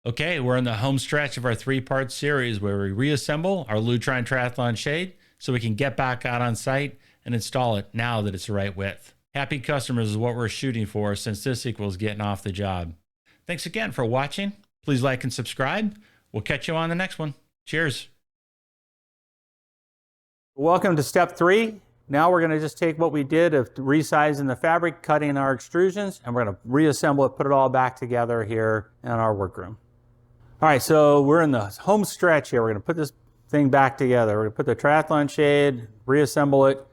Okay, we're in the home stretch of our three-part series where we reassemble our Lutron Triathlon shade so we can get back out on site and install it now that it's the right width. Happy customers is what we're shooting for, since this equals getting off the job. Thanks again for watching. Please like and subscribe. We'll catch you on the next one. Cheers. Welcome to step 3. Now we're going to just take what we did of resizing the fabric, cutting our extrusions, and we're going to reassemble it, put it all back together here in our workroom. All right, so we're in the home stretch here. We're going to put this thing back together. We're going to put the triathlon shade, reassemble it.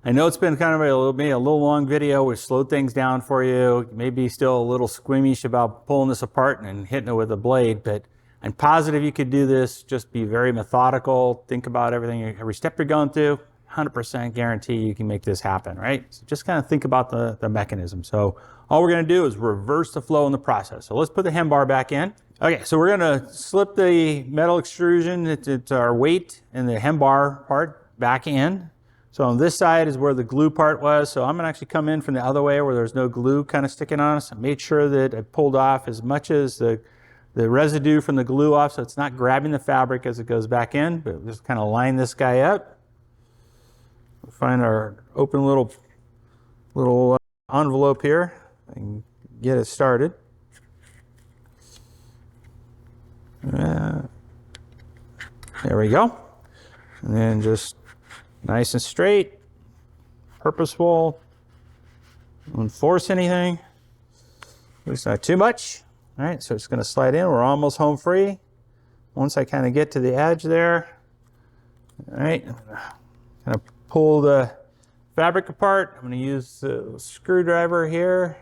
I know it's been kind of a little long video. We've slowed things down for you. Maybe still a little squeamish about pulling this apart and hitting it with a blade, but I'm positive you could do this. Just be very methodical. Think about everything, every step you're going through. 100% guarantee you can make this happen, right? So just kind of think about the mechanism. So all we're going to do is reverse the flow in the process. So let's put the hem bar back in. Okay, so we're going to slip the metal extrusion, it's our weight, and the hem bar part back in. So on this side is where the glue part was. So I'm going to actually come in from the other way where there's no glue kind of sticking on us. I made sure that I pulled off as much as the residue from the glue off, so it's not grabbing the fabric as it goes back in, but just kind of line this guy up. We'll find our open little envelope here and get it started. There we go. And then just nice and straight, purposeful. Don't force anything, at least not too much. All right, so it's going to slide in. We're almost home free. Once I kind of get to the edge there, all right, I'm going to pull the fabric apart. I'm going to use the screwdriver here.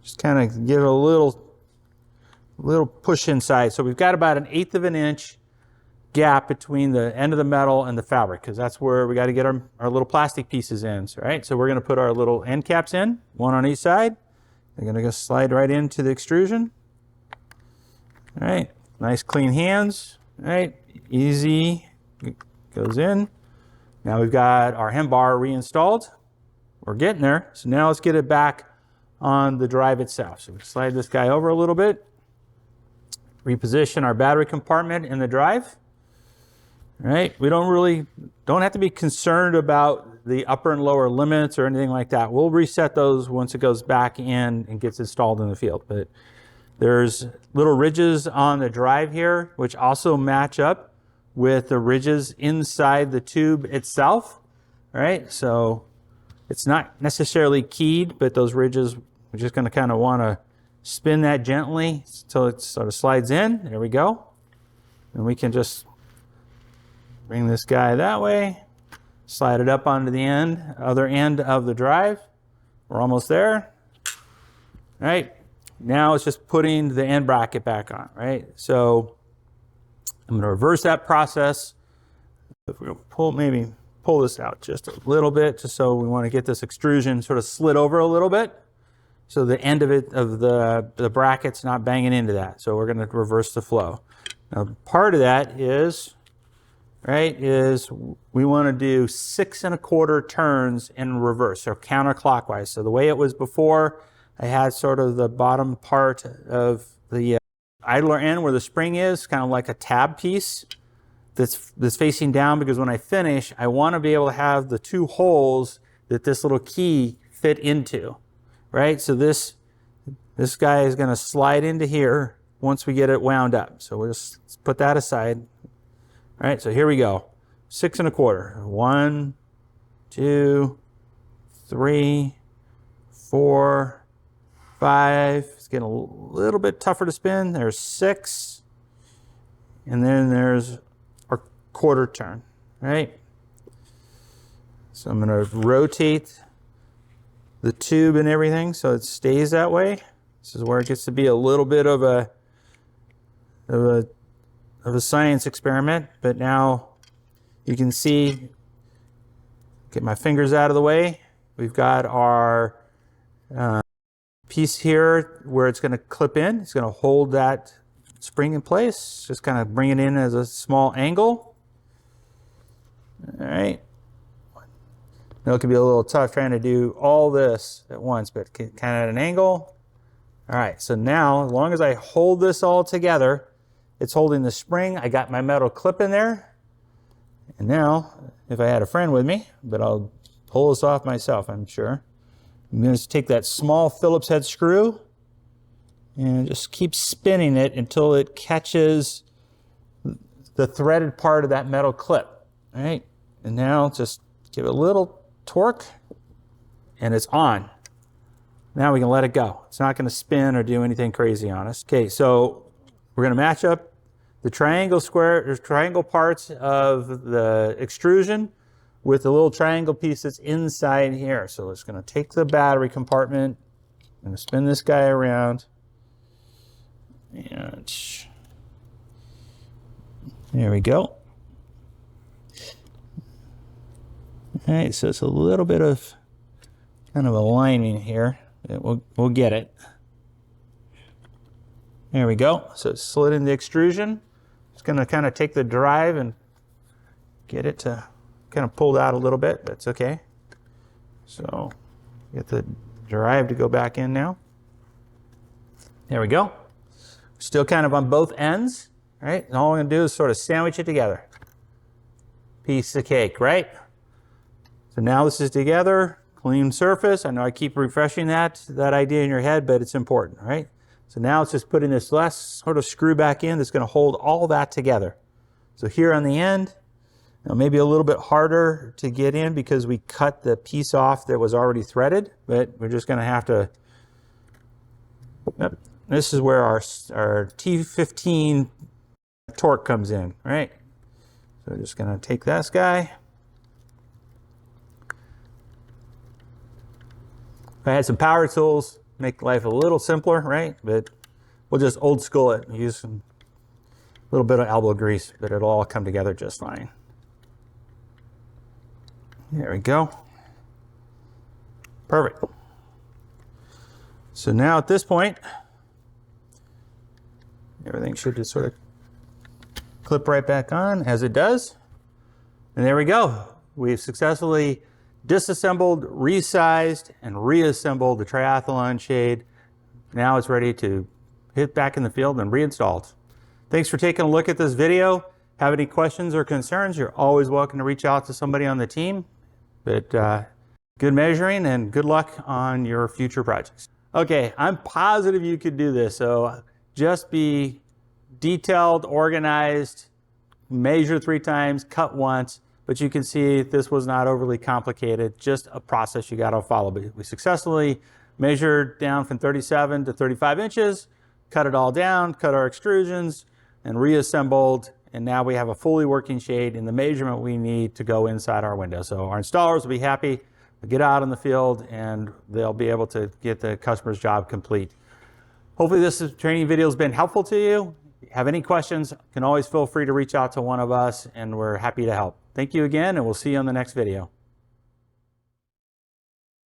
Just kind of give it a little push inside. So we've got about 1/8 of an inch gap between the end of the metal and the fabric, because that's where we got to get our little plastic pieces in. So, right, so we're going to put our little end caps in, one on each side. They're going to go slide right into the extrusion. All right, nice clean hands. All right, easy, goes in. Now we've got our hem bar reinstalled. We're getting there. So now let's get it back on the drive itself. So we slide this guy over a little bit. Reposition our battery compartment in the drive. All right, we don't have to be concerned about the upper and lower limits or anything like that. We'll reset those once it goes back in and gets installed in the field. But there's little ridges on the drive here, which also match up with the ridges inside the tube itself. All right, so it's not necessarily keyed, but those ridges, we're just going to kind of want to spin that gently until it sort of slides in. There we go. And we can just bring this guy that way, slide it up onto the other end of the drive. We're almost there. All right, now it's just putting the end bracket back on, right? So I'm going to reverse that process. If we're going to pull this out just a little bit, just so we want to get this extrusion sort of slid over a little bit, so the end of the bracket's not banging into that. So we're going to reverse the flow. Now part of that is we want to do 6 1/4 turns in reverse, or counterclockwise. So the way it was before, I had sort of the bottom part of the idler end where the spring is, kind of like a tab piece that's facing down, because when I finish, I want to be able to have the 2 holes that this little key fit into, right? So this guy is going to slide into here once we get it wound up. So we'll just put that aside. All right, so here we go. 6 1/4. 1, 2, 3, 4, 5. It's getting a little bit tougher to spin. There's 6. And then there's our 1/4 turn, right? So I'm going to rotate the tube and everything so it stays that way. This is where it gets to be a little bit of a science experiment, but now you can see, get my fingers out of the way. We've got our piece here where it's going to clip in. It's going to hold that spring in place. Just kind of bring it in as a small angle. All right. Now it can be a little tough trying to do all this at once, but kind of at an angle. All right, so now as long as I hold this all together, it's holding the spring. I got my metal clip in there. And now, if I had a friend with me, but I'll pull this off myself, I'm sure. I'm going to take that small Phillips head screw and just keep spinning it until it catches the threaded part of that metal clip. All right, and now just give it a little torque and it's on. Now we can let it go. It's not going to spin or do anything crazy on us. Okay, so we're going to match up the triangle parts of the extrusion with the little triangle piece that's inside here. So it's going to take the battery compartment. I'm going to spin this guy around. And there we go. All right, so it's a little bit of kind of aligning here. We'll get it. There we go. So it's slid in the extrusion. It's going to kind of take the drive and get it to kind of pulled out a little bit. That's okay. So get the drive to go back in now. There we go. Still kind of on both ends. All right, and all I'm going to do is sort of sandwich it together. Piece of cake, right? So now this is together, clean surface. I know I keep refreshing that idea in your head, but it's important, right? So now it's just putting this last sort of screw back in that's going to hold all that together. So here on the end, maybe a little bit harder to get in because we cut the piece off that was already threaded, but we're just going to have to. Yep, this is where our T15 torque comes in, right? So just going to take this guy. If I had some power tools, make life a little simpler, right? But we'll just old school it, use some little bit of elbow grease, but it'll all come together just fine. There we go. Perfect. So now at this point, everything should just sort of clip right back on as it does. And there we go. We've successfully disassembled, resized, and reassembled the Triathlon shade. Now it's ready to hit back in the field and reinstalled. Thanks for taking a look at this video. Have any questions or concerns, you're always welcome to reach out to somebody on the team. But good measuring and good luck on your future projects. Okay, I'm positive you could do this. So just be detailed, organized, measure 3 times, cut once. But you can see this was not overly complicated, just a process you got to follow. But we successfully measured down from 37 to 35 inches, cut it all down, cut our extrusions, and reassembled. And now we have a fully working shade in the measurement we need to go inside our window. So our installers will be happy to get out in the field and they'll be able to get the customer's job complete. Hopefully this training video has been helpful to you. If you have any questions, you can always feel free to reach out to one of us and we're happy to help. Thank you again, and we'll see you on the next video.